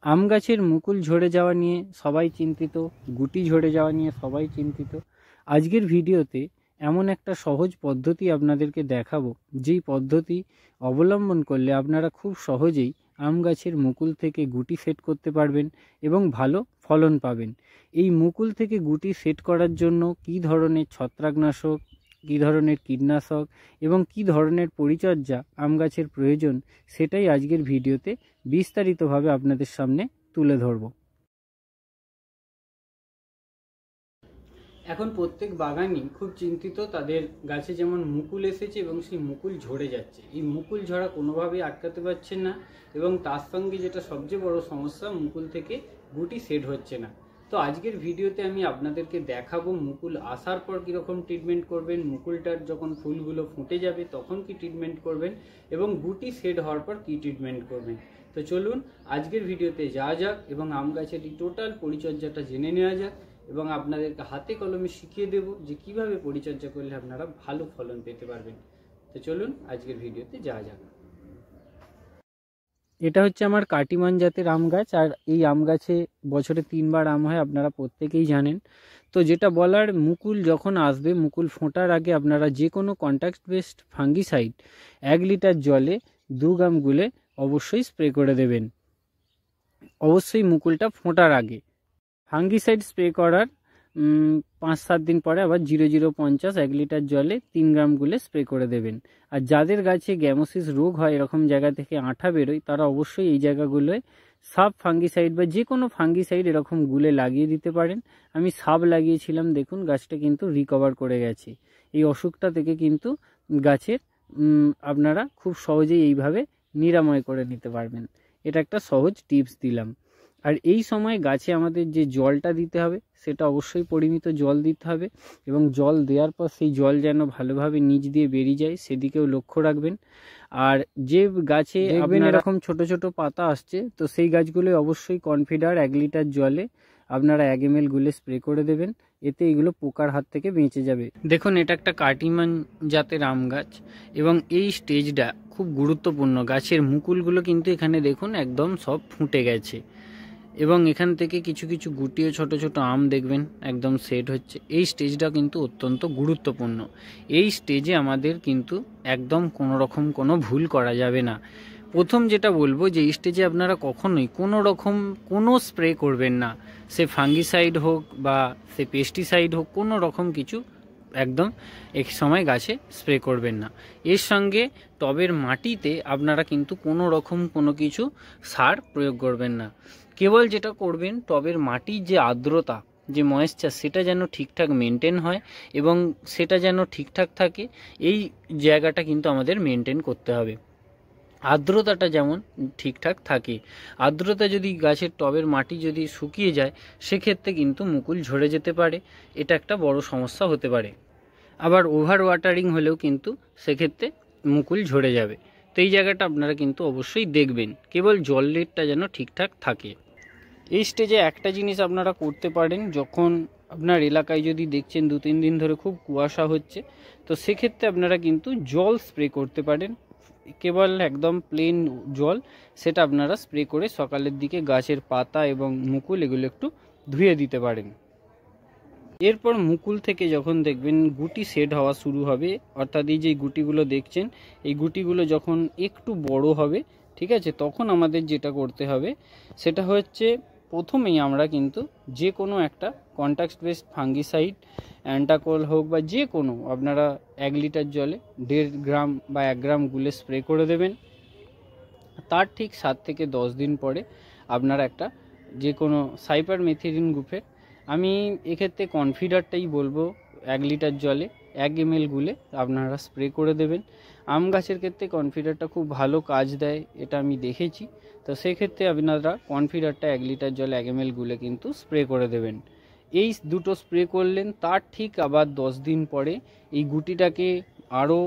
আম গাছের মুকুল ঝরে যাওয়া নিয়ে সবাই চিন্তিত, গুটি ঝরে যাওয়া নিয়ে সবাই চিন্তিত। আজকের ভিডিওতে এমন একটা সহজ পদ্ধতি আপনাদেরকে দেখাবো, যেই পদ্ধতি অবলম্বন করলে আপনারা খুব সহজেই আম গাছের মুকুল থেকে গুটি সেট করতে পারবেন এবং ভালো ফলন পাবেন। এই মুকুল থেকে গুটি সেট করার জন্য কী ধরনের ছত্রাকনাশক, কী ধরনের কীটনাশক এবং কী ধরনের পরিচর্যা আম গাছের প্রয়োজন, সেটাই আজকের ভিডিওতে বিস্তারিতভাবে আপনাদের সামনে তুলে ধরব। এখন প্রত্যেক বাগানই খুব চিন্তিত, তাদের গাছে যেমন মুকুল এসেছে এবং সেই মুকুল ঝরে যাচ্ছে। এই মুকুল ঝরা কোনোভাবেই আটকাতে পারছেন না এবং তার সঙ্গে যেটা সবচেয়ে বড় সমস্যা, মুকুল থেকে গুটি সেট হচ্ছে না। তো আজকের ভিডিওতে আমি আপনাদেরকে দেখাবো মুকুল আসার পর কীরকম ট্রিটমেন্ট করবেন, মুকুলটার যখন ফুলগুলো ফুটে যাবে তখন কি ট্রিটমেন্ট করবেন এবং গুটি সেট হওয়ার পর কি ট্রিটমেন্ট করবেন। তো চলুন আজকের ভিডিওতে যাওয়া যাক এবং আম গাছের এই টোটাল পরিচর্যাটা জেনে নেওয়া যাক এবং আপনাদেরকে হাতে কলমে শিখিয়ে দেব যে কিভাবে পরিচর্যা করলে আপনারা ভালো ফলন পেতে পারবেন। তো চলুন আজকের ভিডিওতে যাওয়া যাক। এটা হচ্ছে আমার কাটিমান জাতের আম গাছ, আর এই আম গাছে বছরে 3 বার আম হয়, আপনারা প্রত্যেকেই জানেন। তো যেটা বলার, মুকুল যখন আসবে, মুকুল ফোটার আগে আপনারা যে কোনো কন্ট্যাক্ট বেসড ফাঙ্গিসাইড 1 লিটার জলে 2 গ্রাম গুলে অবশ্যই স্প্রে করে দেবেন, অবশ্যই মুকুলটা ফোটার আগে। ফাঙ্গিসাইড স্প্রে করার 5-7 দিন পরে আবার 0050 1 লিটার জলে 3 গ্রাম গুলে স্প্রে করে দেবেন। আর যাদের গাছে গ্যামোসিস রোগ হয়, এরকম জায়গা থেকে আঠা বেরোয়, তারা অবশ্যই এই জায়গাগুলোয় সাব ফাঙ্গিসাইড বা যে কোনো ফাঙ্গিসাইড এরকম গুলে লাগিয়ে দিতে পারেন। আমি সাব লাগিয়েছিলাম, দেখুন গাছটা কিন্তু রিকভার করে গেছে। এই অসুখটা থেকে কিন্তু গাছের আপনারা খুব সহজেই এইভাবে নিরাময় করে নিতে পারবেন। এটা একটা সহজ টিপস দিলাম। আর এই সময় গাছে আমাদের যে জলটা দিতে হবে, সেটা অবশ্যই পরিমিত জল দিতে হবে এবং জল দেওয়ার পর সেই জল যেন ভালোভাবে নিচ দিয়ে বেরিয়ে যায়, সেদিকেও লক্ষ্য রাখবেন। আর যে গাছে দেখবেন এরকম ছোট ছোট পাতা আসছে, তো সেই গাছগুলো অবশ্যই কনফিডার 1 লিটার জলে আপনারা 1 ml গুলে স্প্রে করে দেবেন, এতে এগুলো পোকার হাত থেকে বেঁচে যাবে। দেখুন, এটা একটা কাটিমান জাতের আম গাছ এবং এই স্টেজটা খুব গুরুত্বপূর্ণ। গাছের মুকুলগুলো কিন্তু এখানে দেখুন একদম সব ফুটে গেছে এবং এখান থেকে কিছু কিছু গুটিও ছোট ছোট আম দেখবেন একদম সেট হচ্ছে। এই স্টেজটা কিন্তু অত্যন্ত গুরুত্বপূর্ণ। এই স্টেজে আমাদের কিন্তু একদম কোনো রকম কোনো ভুল করা যাবে না। প্রথম যেটা বলবো, যে এই স্টেজে আপনারা কখনোই কোনো রকম কোনো স্প্রে করবেন না, সে ফাঙ্গিসাইড হোক বা সে পেস্টিসাইড হোক, কোনো রকম কিছু একদম এক সময় গাছে স্প্রে করবেন না। এর সঙ্গে টবের মাটিতে আপনারা কিন্তু কোনো রকম কোনো কিছু সার প্রয়োগ করবেন না। কেবল যেটা করবেন, টবের মাটির যে আর্দ্রতা, যে ময়েশ্চার, সেটা যেন ঠিকঠাক মেনটেন হয় এবং সেটা যেন ঠিকঠাক থাকে, এই জায়গাটা কিন্তু আমাদের মেনটেন করতে হবে। আর্দ্রতাটা যেমন ঠিকঠাক থাকে। আর্দ্রতা যদি গাছের টবের মাটি যদি শুকিয়ে যায়, সেক্ষেত্রে কিন্তু মুকুল ঝরে যেতে পারে, এটা একটা বড় সমস্যা হতে পারে। আবার ওভার ওয়াটারিং হলেও কিন্তু সেক্ষেত্রে মুকুল ঝরে যাবে। তো এই জায়গাটা আপনারা কিন্তু অবশ্যই দেখবেন, কেবল জল রেটটা যেন ঠিকঠাক থাকে। এই স্টেজে একটা জিনিস আপনারা করতে পারেন, যখন আপনার এলাকায় যদি দেখছেন 2-3 দিন ধরে খুব কুয়াশা হচ্ছে, তো সেক্ষেত্রে আপনারা কিন্তু জল স্প্রে করতে পারেন, কেবল একদম প্লেন জল, সেটা আপনারা স্প্রে করে সকালের দিকে গাছের পাতা এবং মুকুল এগুলো একটু ধুয়ে দিতে পারেন। এরপর মুকুল থেকে যখন দেখবেন গুটি সেট হওয়া শুরু হবে, অর্থাৎ এই যে গুটিগুলো দেখছেন, এই গুটিগুলো যখন একটু বড় হবে, ঠিক আছে, তখন আমাদের যেটা করতে হবে সেটা হচ্ছে, প্রথমেই আমরা কিন্তু যে কোনো একটা কন্ট্যাক্ট বেসড ফাঙ্গিসাইড, অ্যান্টাকোল হোক বা যে কোনো, আপনারা 1 লিটার জলে 1.5 গ্রাম বা 1 গ্রাম গুলে স্প্রে করে দেবেন। তার ঠিক 7 থেকে 10 দিন পরে আপনারা একটা যে কোনো সাইপারমেথ্রিন গ্রুপের, আমি এক্ষেত্রে কনফিডারটাই বলবো, 1 লিটার জলে 1 ml গুলে আপনারা স্প্রে করে দেবেন। আম গাছের ক্ষেত্রে কনফিডারটা খুব ভালো কাজ দেয়, এটা আমি দেখেছি। তো সেক্ষেত্রে আপনারা কনফিডারটা 1 লিটার জলে 1 ml গুলে কিন্তু স্প্রে করে দেবেন। এই দুটো স্প্রে করলেন, তার ঠিক আবার 10 দিন পরে এই গুটিটাকে আরও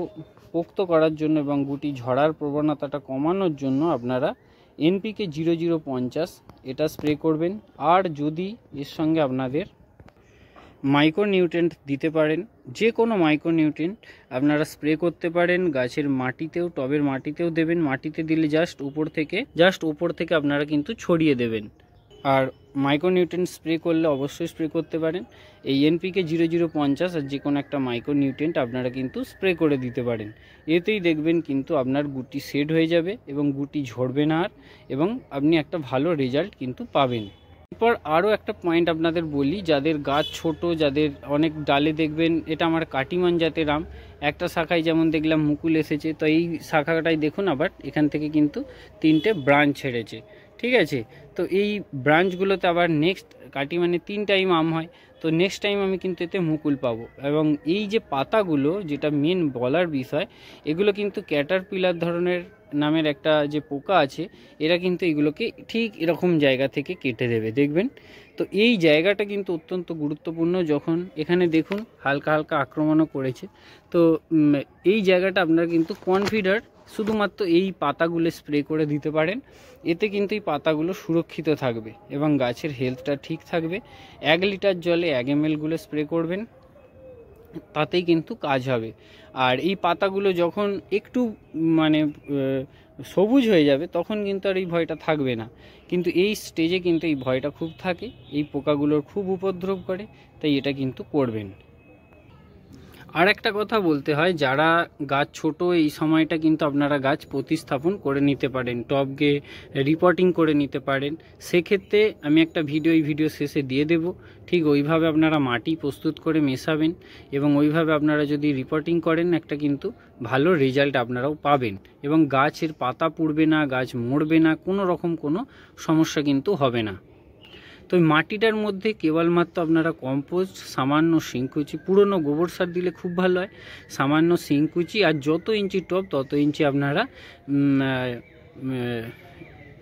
পোক্ত করার জন্য এবং গুটি ঝরার প্রবণতাটা কমানোর জন্য আপনারা NPK 0050 এটা স্প্রে করবেন। আর যদি এর সঙ্গে আপনাদের মাইক্রোনিউট্রিয়েন্ট দিতে পারেন, যে কোনো মাইক্রোনিউট্রিয়েন্ট আপনারা স্প্রে করতে পারেন। গাছের মাটিতেও, টবের মাটিতেও দেবেন। মাটিতে দিলে জাস্ট উপর থেকে আপনারা কিন্তু ছড়িয়ে দেবেন। আর মাইক্রোনিউট্রিয়েন্ট স্প্রে করলে অবশ্যই স্প্রে করতে পারেন এই এনপিকে 0050 আর যে কোনো একটা মাইক্রোনিউট্রিয়েন্ট আপনারা কিন্তু স্প্রে করে দিতে পারেন। এতেই দেখবেন কিন্তু আপনার গুটি সেট হয়ে যাবে এবং গুটি ঝরবে না আর, এবং আপনি একটা ভালো রেজাল্ট কিন্তু পাবেন। এরপর আরও একটা পয়েন্ট আপনাদের বলি, যাদের গাছ ছোট, যাদের অনেক ডালে দেখবেন, এটা আমার কাটিমান জাতের আম, একটা শাখায় যেমন দেখলাম মুকুল এসেছে, তো এই শাখাটাই দেখুন আবার এখান থেকে কিন্তু 3টে ব্রাঞ্চ ছেড়েছে, ঠিক আছে। তো এই ব্রাঞ্চগুলোতে আবার নেক্সট কাটিমানে 3 টাইম আম হয়, তো নেক্সট টাইম আমি কিন্তু এতে মুকুল পাবো। এবং এই যে পাতাগুলো, যেটা মেন বলার বিষয়, এগুলো কিন্তু ক্যাটারপিলার ধরনের নামের একটা যে পোকা আছে, এরা কিন্তু এগুলোকে ঠিক এরকম জায়গা থেকে কেটে দেবে, দেখবেন। তো এই জায়গাটা কিন্তু অত্যন্ত গুরুত্বপূর্ণ। যখন এখানে দেখুন হালকা হালকা আক্রমণও করেছে, তো এই জায়গাটা আপনারা কিন্তু কনফিডার শুধুমাত্র এই পাতাগুলো স্প্রে করে দিতে পারেন। এতে কিন্তু এই পাতাগুলো সুরক্ষিত থাকবে এবং গাছের হেলথটা ঠিক থাকবে। 1 লিটার জলে 1 ml স্প্রে করবেন, তাতেই কিন্তু কাজ হবে। আর এই পাতাগুলো যখন একটু মানে সবুজ হয়ে যাবে, তখন কিন্তু আর এই ভয়টা থাকবে না, কিন্তু এই স্টেজে কিন্তু এই ভয়টা খুব থাকে, এই পোকাগুলোর খুব উপদ্রব করে, তাই এটা কিন্তু করবেন। আর একটা কথা বলতে হয়, যারা গাছ ছোট, এই সময়টা কিন্তু আপনারা গাছ প্রতিস্থাপন করে নিতে পারেন, টবকে রিপোর্টিং করে নিতে পারেন। সেক্ষেত্রে আমি একটা এই ভিডিও শেষে দিয়ে দেব, ঠিক ওইভাবে আপনারা মাটি প্রস্তুত করে মেশাবেন এবং ওইভাবে আপনারা যদি রিপোর্টিং করেন, একটা কিন্তু ভালো রেজাল্ট আপনারাও পাবেন এবং গাছের পাতা পুড়বে না, গাছ মরবে না, কোনো রকম কোনো সমস্যা কিন্তু হবে না। তো ওই মাটিটার মধ্যে কেবলমাত্র আপনারা কম্পোস্ট, সামান্য শিংকুচি, পুরনো গোবর সার দিলে খুব ভালো হয়, সামান্য শিংকুচি, আর যত ইঞ্চি টব তত ইঞ্চি আপনারা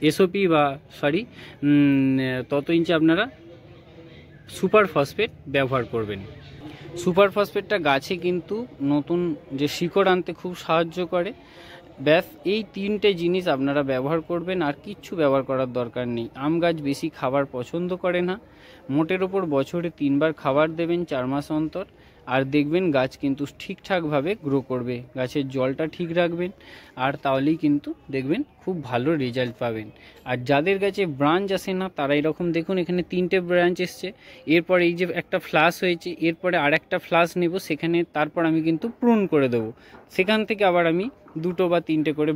এসওপি বা তত ইঞ্চি আপনারা সুপার ফসফেট ব্যবহার করবেন। সুপার ফসফেটটা গাছে কিন্তু নতুন যে শিকড় আনতে খুব সাহায্য করে। ব্যাস এই 3টে জিনিস আপনারা ব্যবহার করবেন, আর কিচ্ছু ব্যবহার করার দরকার নেই। আম গাছ বেশি খাবার পছন্দ করে না, মোটের ওপর বছরে 3 বার খাবার দেবেন 4 মাস অন্তর, আর দেখবেন গাছ কিন্তু ঠিকঠাকভাবে গ্রো করবে। গাছের জলটা ঠিক রাখবেন, আর তাহলেই কিন্তু দেখবেন খুব ভালো রেজাল্ট পাবেন। আর যাদের গাছে ব্রাঞ্চ আসে না, তারা এরকম দেখুন এখানে 3টে ব্রাঞ্চ এসছে, এরপর এই যে একটা ফ্লাস হয়েছে, এরপরে আর একটা ফ্লাস নেব, সেখানে তারপর আমি কিন্তু প্রুন করে দেবো, সেখান থেকে আবার আমি 2 বা 3টে করে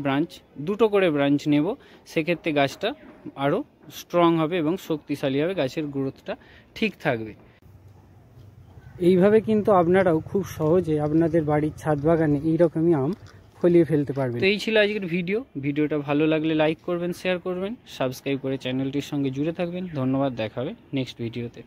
ব্রাঞ্চ নেব। সেক্ষেত্রে গাছটা আরও স্ট্রং হবে এবং শক্তিশালী হবে, গাছের গ্রোথটা ঠিক থাকবে। এইভাবে কিন্তু আপনারাও খুব সহজে আপনাদের বাড়ির ছাদ বাগানে এইরকমই আম ফলিয়ে ফেলতে পারবেন। তো এই ছিল আজকের ভিডিওটা ভালো লাগলে লাইক করবেন, শেয়ার করবেন, সাবস্ক্রাইব করে চ্যানেলটির সঙ্গে জুড়ে থাকবেন। ধন্যবাদ, দেখা হবে নেক্সট ভিডিওতে।